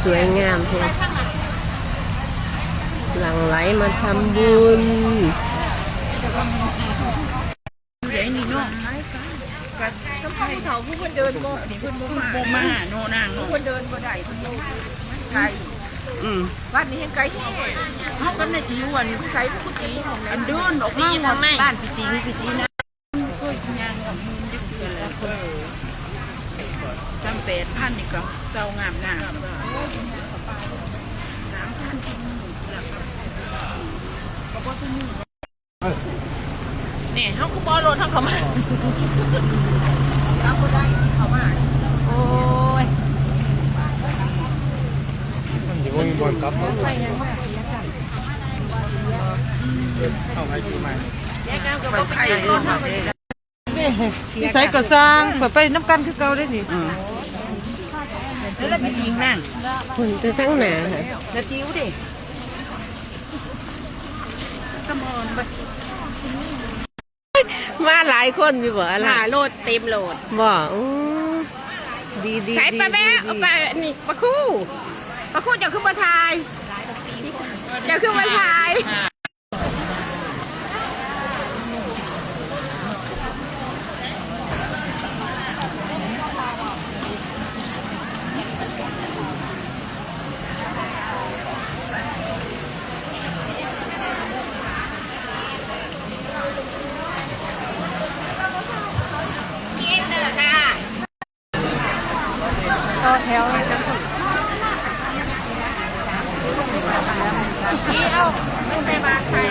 สวยงามเพียงหลั่งไหลมาทำบุญเดี๋ยวนี่น้องกับต้องให้เขาผู้คนเดินโมนี่คนโมมาโนนางผู้คนเดินบ่ได้คนโมไกลบ้านนี้ยังไกลเขาก็ในจีวันใส่ผู้จีอันเดินออกมาทางในบ้านพี่จีนะก็ยางกับมือเด็กเดือนแล้วจำเป็นพันนี่ก็เจ้างามหน้าเนี่ยเขาคือบอลรถทั้งเขามาเขาก็ได้เขามาโอ้ยอยู่ว่ามีบอลครับเข้าไปที่ใหม่ไปไข่รถเองใส่กระซังไปน้ำกันคือเก่าได้สิแล้วมียิงนั่งหุ่นจะทั้งหนาค่ะจะจิ้วดิขมอนไปมาหลายคนอยู่บ่อะไรโหลดเต็มโหลดบ่ดีใส่ปลาแม่เอาปลานี่ปลาคู่จะขึ้นมาทายจะขึ้นมาทายต่อแถวเลยนะพี่เอาไม่ใช่มาไทย